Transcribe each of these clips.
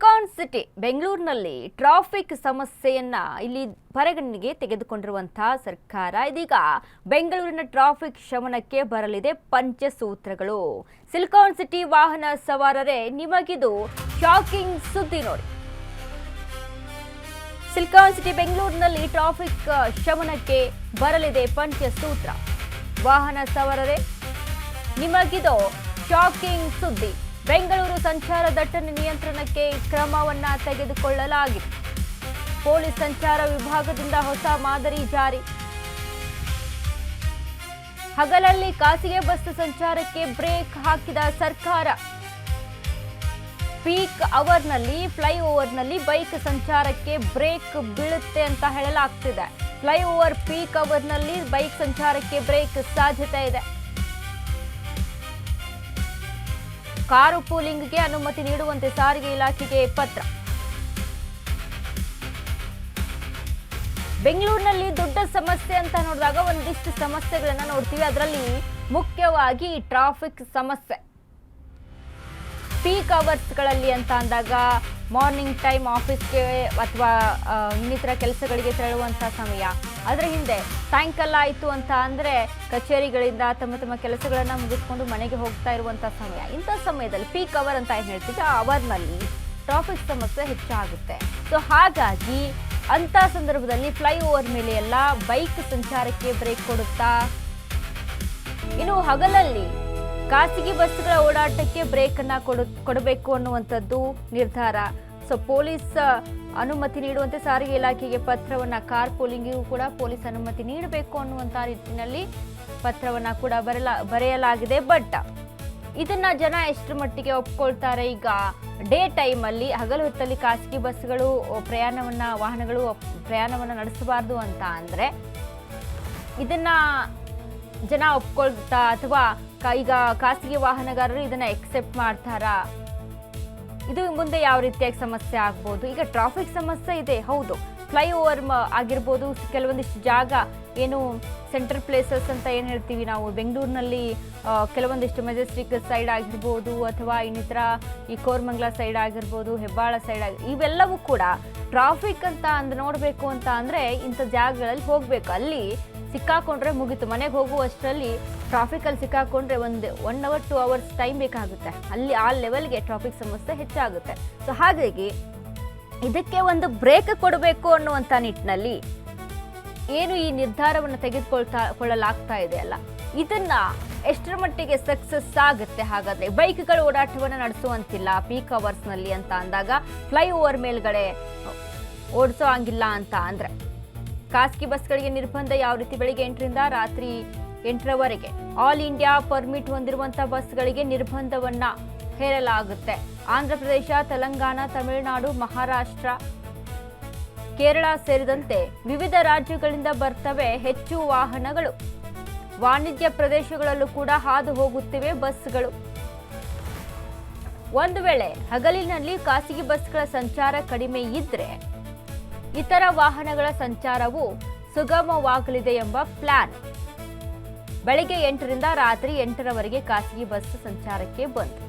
Silicon city ಬೆಂಗಳೂರಿನಲ್ಲಿ traffic ಸಮಸ್ಯೆಯನ್ನ ಇಲ್ಲಿ ಪರಿಗಣನೆಗೆ ತೆಗೆದುಕೊಂಡಿರುವಂತಹ ಸರ್ಕಾರ ಇದೀಗ ಬೆಂಗಳೂರಿನ ಟ್ರಾಫಿಕ್ ಶಮನಕ್ಕೆ ಬರಲಿದೆ ಪಂಚಸೂತ್ರಗಳು. ಸಿಲಿಕಾನ್ ಸಿಟಿ ವಾಹನ ಸವಾರರೇ ನಿಮಗಿದು ಶಾಕಿಂಗ್ ಸುದ್ದಿ ನೋಡಿ. ಸಿಲಿಕಾನ್ ಸಿಟಿ ಬೆಂಗಳೂರಿನಲ್ಲಿ ಟ್ರಾಫಿಕ್ ಶಮನಕ್ಕೆ ಬರಲಿದೆ ಪಂಚಸೂತ್ರ. ವಾಹನ ಸವಾರರೇ ನಿಮಗಿದು ಶಾಕಿಂಗ್ ಸುದ್ದಿ. ಬೆಂಗಳೂರು ಸಂಚಾರ ದಟ್ಟಣೆ ನಿಯಂತ್ರಣಕ್ಕೆ ಕ್ರಮವನ್ನ ತೆಗೆದುಕೊಳ್ಳಲಾಗಿದೆ. ಪೊಲೀಸ್ ಸಂಚಾರ ವಿಭಾಗದಿಂದ ಹೊಸ ಮಾದರಿ ಜಾರಿ. ಹಗಲಲ್ಲಿ ಖಾಸಗಿ ಬಸ್ ಸಂಚಾರಕ್ಕೆ ಬ್ರೇಕ್ ಹಾಕಿದ ಸರ್ಕಾರ. ಪೀಕ್ ಅವರ್ನಲ್ಲಿ ಫ್ಲೈಓವರ್ನಲ್ಲಿ ಬೈಕ್ ಸಂಚಾರಕ್ಕೆ ಬ್ರೇಕ್ ಬೀಳುತ್ತೆ ಅಂತ ಹೇಳಲಾಗ್ತಿದೆ. ಫ್ಲೈಓವರ್ ಪೀಕ್ ಅವರ್ನಲ್ಲಿ ಬೈಕ್ ಸಂಚಾರಕ್ಕೆ ಬ್ರೇಕ್ ಸಾಧ್ಯತೆ ಇದೆ. ಕಾರು ಪೂಲಿಂಗ್ಗೆ ಅನುಮತಿ ನೀಡುವಂತೆ ಸಾರಿಗೆ ಇಲಾಖೆಗೆ ಪತ್ರ. ಬೆಂಗಳೂರಿನಲ್ಲಿ ದೊಡ್ಡ ಸಮಸ್ಯೆ ಅಂತ ನೋಡಿದಾಗ ಒಂದಿಷ್ಟು ಸಮಸ್ಯೆಗಳನ್ನ ನೋಡ್ತೀವಿ. ಅದರಲ್ಲಿ ಮುಖ್ಯವಾಗಿ ಟ್ರಾಫಿಕ್ ಸಮಸ್ಯೆ. ಪೀಕ್ ಅವರ್ಸ್ಗಳಲ್ಲಿ ಅಂತ ಅಂದಾಗ ಮಾರ್ನಿಂಗ್ ಟೈಮ್ ಆಫೀಸ್ಗೆ ಅಥವಾ ಇನ್ನಿತರ ಕೆಲಸಗಳಿಗೆ ತೆರಳುವಂಥ ಸಮಯ. ಅದರ ಹಿಂದೆ ಸಾಯಂಕಾಲ ಆಯಿತು ಅಂತ ಅಂದರೆ ಕಚೇರಿಗಳಿಂದ ತಮ್ಮ ಕೆಲಸಗಳನ್ನು ಮುಗಿಸ್ಕೊಂಡು ಮನೆಗೆ ಹೋಗ್ತಾ ಇರುವಂಥ ಸಮಯ. ಇಂಥ ಸಮಯದಲ್ಲಿ ಪೀಕ್ ಅವರ್ ಅಂತ ಏನು ಹೇಳ್ತೀವಿ, ಆ ಅವರ್ನಲ್ಲಿ ಟ್ರಾಫಿಕ್ ಸಮಸ್ಯೆ ಹೆಚ್ಚಾಗುತ್ತೆ. ಸೊ ಹಾಗಾಗಿ ಅಂಥ ಸಂದರ್ಭದಲ್ಲಿ ಫ್ಲೈಓವರ್ ಮೇಲೆ ಎಲ್ಲ ಬೈಕ್ ಸಂಚಾರಕ್ಕೆ ಬ್ರೇಕ್ ಕೊಡುತ್ತಾ. ಇನ್ನು ಹಗಲಲ್ಲಿ ಖಾಸಗಿ ಬಸ್ಗಳ ಓಡಾಟಕ್ಕೆ ಬ್ರೇಕ್ ಅನ್ನ ಕೊಡಬೇಕು ಅನ್ನುವಂಥದ್ದು ನಿರ್ಧಾರ. ಸೊ ಪೊಲೀಸ್ ಅನುಮತಿ ನೀಡುವಂತೆ ಸಾರಿಗೆ ಇಲಾಖೆಗೆ ಪತ್ರವನ್ನ, ಕಾರ್ ಪೂಲಿಂಗಿಗೂ ಕೂಡ ಪೊಲೀಸ್ ಅನುಮತಿ ನೀಡಬೇಕು ಅನ್ನುವಂಥ ನಿಟ್ಟಿನಲ್ಲಿ ಪತ್ರವನ್ನ ಕೂಡ ಬರೆಯಲಾಗಿದೆ. ಬಟ್ ಇದನ್ನ ಜನ ಎಷ್ಟರ ಮಟ್ಟಿಗೆ ಒಪ್ಕೊಳ್ತಾರೆ? ಈಗ ಡೇ ಟೈಮ್ ಅಲ್ಲಿ ಹಗಲು ಹೊತ್ತಲ್ಲಿ ಖಾಸಗಿ ಬಸ್ಗಳು ವಾಹನಗಳು ಪ್ರಯಾಣವನ್ನ ನಡೆಸಬಾರ್ದು ಅಂತ ಅಂದ್ರೆ ಇದನ್ನ ಜನ ಒಪ್ಕೊಳ್ತಾ, ಅಥವಾ ಈಗ ಖಾಸಗಿ ವಾಹನಗಾರರು ಇದನ್ನ ಎಕ್ಸೆಪ್ಟ್ ಮಾಡ್ತಾರಾ? ಇದು ಮುಂದೆ ಯಾವ ರೀತಿಯಾಗಿ ಸಮಸ್ಯೆ ಆಗ್ಬೋದು? ಈಗ ಟ್ರಾಫಿಕ್ ಸಮಸ್ಯೆ ಇದೆ, ಹೌದು. ಫ್ಲೈಓವರ್ ಆಗಿರ್ಬೋದು, ಕೆಲವೊಂದಿಷ್ಟು ಜಾಗ ಏನು ಸೆಂಟ್ರಲ್ ಪ್ಲೇಸಸ್ ಅಂತ ಏನು ಹೇಳ್ತೀವಿ ನಾವು ಬೆಂಗಳೂರಿನಲ್ಲಿ, ಕೆಲವೊಂದಿಷ್ಟು ಮೆಜೆಸ್ಟಿಕ್ ಸೈಡ್ ಆಗಿರ್ಬೋದು, ಅಥವಾ ಇನ್ನಿತರ ಈ ಕೋರಮಂಗಲ ಸೈಡ್ ಆಗಿರ್ಬೋದು, ಹೆಬ್ಬಾಳ ಸೈಡ್ ಇವೆಲ್ಲವೂ ಕೂಡ ಟ್ರಾಫಿಕ್ ಅಂತ ನೋಡಬೇಕು ಅಂತ ಅಂದರೆ ಇಂಥ ಜಾಗಗಳಲ್ಲಿ ಹೋಗಬೇಕು. ಅಲ್ಲಿ ಸಿಕ್ಕಾಕೊಂಡ್ರೆ ಮುಗೀತು. ಮನೆಗೆ ಹೋಗುವಷ್ಟರಲ್ಲಿ ಟ್ರಾಫಿಕಲ್ಲಿ ಸಿಕ್ಕಾಕೊಂಡ್ರೆ 1 ಅವರ್ 2 ಅವರ್ಸ್ ಟೈಮ್ ಬೇಕಾಗುತ್ತೆ. ಅಲ್ಲಿ ಆ ಲೆವೆಲ್ಗೆ ಟ್ರಾಫಿಕ್ ಸಮಸ್ಯೆ ಹೆಚ್ಚಾಗುತ್ತೆ. ಸೊ ಹಾಗಾಗಿ ಇದಕ್ಕೆ ಒಂದು ಬ್ರೇಕ್ ಕೊಡಬೇಕು ಅನ್ನುವಂಥ ನಿಟ್ಟಿನಲ್ಲಿ ಏನು ಈ ನಿರ್ಧಾರವನ್ನು ತೆಗೆದುಕೊಳ್ಳಲಾಗ್ತಾ ಇದೆ ಅಲ್ಲ, ಇದನ್ನ ಎಷ್ಟರ ಮಟ್ಟಿಗೆ ಸಕ್ಸಸ್ ಆಗುತ್ತೆ? ಹಾಗಾದ್ರೆ ಬೈಕ್ಗಳು ಓಡಾಟವನ್ನು ನಡೆಸುವಂತಿಲ್ಲ ಪೀಕ್ ಅವರ್ಸ್ನಲ್ಲಿ ಅಂತ ಅಂದಾಗ, ಫ್ಲೈಓವರ್ ಮೇಲ್ಗಡೆ ಓಡಿಸೋ ಹಂಗಿಲ್ಲ ಅಂತ ಅಂದ್ರೆ, ಖಾಸಗಿ ಬಸ್ಗಳಿಗೆ ನಿರ್ಬಂಧ ಯಾವ ರೀತಿ? ಬೆಳಿಗ್ಗೆ 8ರಿಂದ ರಾತ್ರಿ 8ರವರೆಗೆ ಆಲ್ ಇಂಡಿಯಾ ಪರ್ಮಿಟ್ ಹೊಂದಿರುವಂತಹ ಬಸ್ಗಳಿಗೆ ನಿರ್ಬಂಧವನ್ನ ಹೇರಲಾಗುತ್ತೆ. ಆಂಧ್ರ ಪ್ರದೇಶ, ತೆಲಂಗಾಣ, ತಮಿಳುನಾಡು, ಮಹಾರಾಷ್ಟ್ರ, ಕೇರಳ ಸೇರಿದಂತೆ ವಿವಿಧ ರಾಜ್ಯಗಳಿಂದ ಬರ್ತವೆ ಹೆಚ್ಚು ವಾಹನಗಳು. ವಾಣಿಜ್ಯ ಪ್ರದೇಶಗಳಲ್ಲೂ ಕೂಡ ಹಾದು ಹೋಗುತ್ತಿವೆ ಬಸ್ಗಳು. ಒಂದು ವೇಳೆ ಹಗಲಿನಲ್ಲಿ ಖಾಸಗಿ ಬಸ್ಗಳ ಸಂಚಾರ ಕಡಿಮೆ ಇದ್ರೆ ಇತರ ವಾಹನಗಳ ಸಂಚಾರವು ಸುಗಮವಾಗಲಿದೆ ಎಂಬ ಪ್ಲಾನ್. ಬೆಳಗ್ಗೆ 8ರಿಂದ ರಾತ್ರಿ 8ರವರೆಗೆ ಖಾಸಗಿ ಬಸ್ ಸಂಚಾರಕ್ಕೆ ಬಂತು.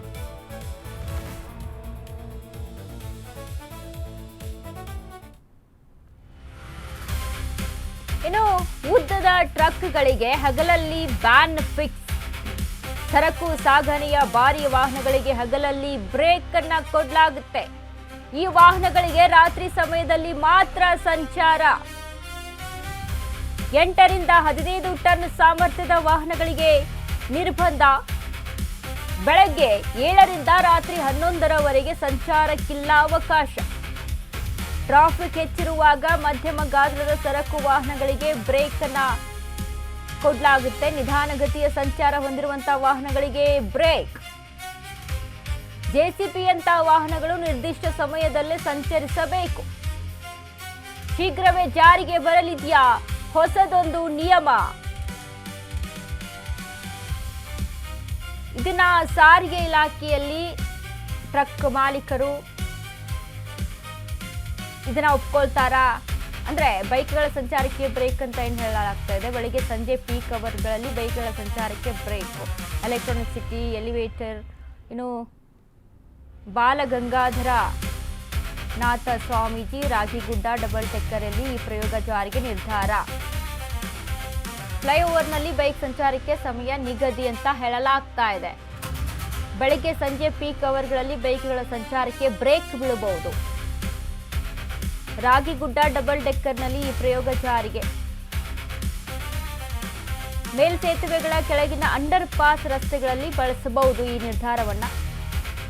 ಇನ್ನು ಉದ್ದದ ಟ್ರಕ್ಗಳಿಗೆ ಹಗಲಲ್ಲಿ ಬ್ಯಾನ್ ಫಿಕ್ಸ್. ಸರಕು ಸಾಗಣೆಯ ಭಾರಿ ವಾಹನಗಳಿಗೆ ಹಗಲಲ್ಲಿ ಬ್ರೇಕ್ ಅನ್ನ ಕೊಡಲಾಗುತ್ತೆ. ಈ ವಾಹನಗಳಿಗೆ ರಾತ್ರಿ ಸಮಯದಲ್ಲಿ ಮಾತ್ರ ಸಂಚಾರ. 8ರಿಂದ 15 ಟನ್ ಸಾಮರ್ಥ್ಯದ ವಾಹನಗಳಿಗೆ ನಿರ್ಬಂಧ. ಬೆಳಗ್ಗೆ 7ರಿಂದ ರಾತ್ರಿ 11ರವರೆಗೆ ಸಂಚಾರಕ್ಕಿಲ್ಲ ಅವಕಾಶ. ಟ್ರಾಫಿಕ್ ಹೆಚ್ಚಿರುವಾಗ ಮಧ್ಯಮ ಗಾತ್ರದ ಸರಕು ವಾಹನಗಳಿಗೆ ಬ್ರೇಕ್ ಅನ್ನ ಕೊಡಲಾಗುತ್ತೆ. ನಿಧಾನಗತಿಯ ಸಂಚಾರ ಹೊಂದಿರುವಂತಹ ವಾಹನಗಳಿಗೆ ಬ್ರೇಕ್. ಜೆಸಿಪಿಯಂತ ವಾಹನಗಳು ನಿರ್ದಿಷ್ಟ ಸಮಯದಲ್ಲೇ ಸಂಚರಿಸಬೇಕು. ಶೀಘ್ರವೇ ಜಾರಿಗೆ ಬರಲಿದೆಯಾ ಹೊಸದೊಂದು ನಿಯಮ? ಇದನ್ನ ಸಾರಿಗೆ ಇಲಾಖೆಯಲ್ಲಿ ಟ್ರಕ್ ಮಾಲೀಕರು ಇದನ್ನ ಒಪ್ಕೊಳ್ತಾರಾ? ಅಂದ್ರೆ ಬೈಕ್ಗಳ ಸಂಚಾರಕ್ಕೆ ಬ್ರೇಕ್ ಅಂತ ಏನು ಹೇಳಲಾಗ್ತಾ ಇದೆ. ಬೆಳಿಗ್ಗೆ ಸಂಜೆ ಪೀಕ್ ಅವರ್ಗಳಲ್ಲಿ ಬೈಕ್ಗಳ ಸಂಚಾರಕ್ಕೆ ಬ್ರೇಕ್. ಎಲೆಕ್ಟ್ರಾನಿಕ್ ಸಿಟಿ, ಎಲಿವೇಟರ್, ಇನ್ನು ಬಾಲಗಂಗಾಧರ ನಾಥ ಸ್ವಾಮೀಜಿ ರಾಗಿಗುಡ್ಡ ಡಬಲ್ ಡೆಕ್ಕರಲ್ಲಿ ಈ ಪ್ರಯೋಗ ಜಾರಿಗೆ ನಿರ್ಧಾರ. ಫ್ಲೈಓವರ್ನಲ್ಲಿ ಬೈಕ್ ಸಂಚಾರಕ್ಕೆ ಸಮಯ ನಿಗದಿ ಅಂತ ಹೇಳಲಾಗ್ತಾ ಇದೆ. ಬೆಳಗ್ಗೆ ಸಂಜೆ ಪೀಕ್ ಅವರ್ಗಳಲ್ಲಿ ಬೈಕ್ಗಳ ಸಂಚಾರಕ್ಕೆ ಬ್ರೇಕ್ ಬೀಳಬಹುದು. ರಾಗಿಗುಡ್ಡ ಡಬಲ್ ಡೆಕ್ಕರ್ನಲ್ಲಿ ಈ ಪ್ರಯೋಗ ಜಾರಿಗೆ. ಮೇಲ್ಸೇತುವೆಗಳ ಕೆಳಗಿನ ಅಂಡರ್ ಪಾಸ್ ರಸ್ತೆಗಳಲ್ಲಿ ಬಳಸಬಹುದು ಈ ನಿರ್ಧಾರವನ್ನ.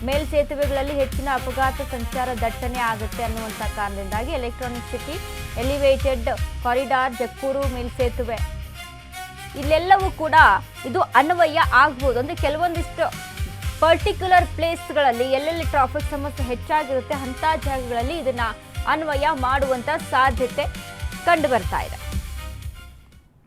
ಮೇಲ್ಸೇತುವೆಗಳಲ್ಲಿ ಹೆಚ್ಚಿನ ಅಪಘಾತ ಸಂಚಾರ ದಟ್ಟಣೆ ಆಗುತ್ತೆ ಅನ್ನುವಂಥ ಕಾರಣದಿಂದಾಗಿ electronic city, elevated corridor, Jakkur ಮೇಲ್ಸೇತುವೆ ಇಲ್ಲೆಲ್ಲವೂ ಕೂಡ ಇದು ಅನ್ವಯ ಆಗ್ಬೋದು. ಅಂದರೆ ಕೆಲವೊಂದಿಷ್ಟು ಪರ್ಟಿಕ್ಯುಲರ್ ಪ್ಲೇಸ್ಗಳಲ್ಲಿ ಎಲ್ಲೆಲ್ಲಿ ಟ್ರಾಫಿಕ್ ಸಮಸ್ಯೆ ಹೆಚ್ಚಾಗಿರುತ್ತೆ ಅಂಥ ಜಾಗಗಳಲ್ಲಿ ಇದನ್ನ ಅನ್ವಯ ಮಾಡುವಂಥ ಸಾಧ್ಯತೆ ಕಂಡು ಬರ್ತಾ ಇದೆ.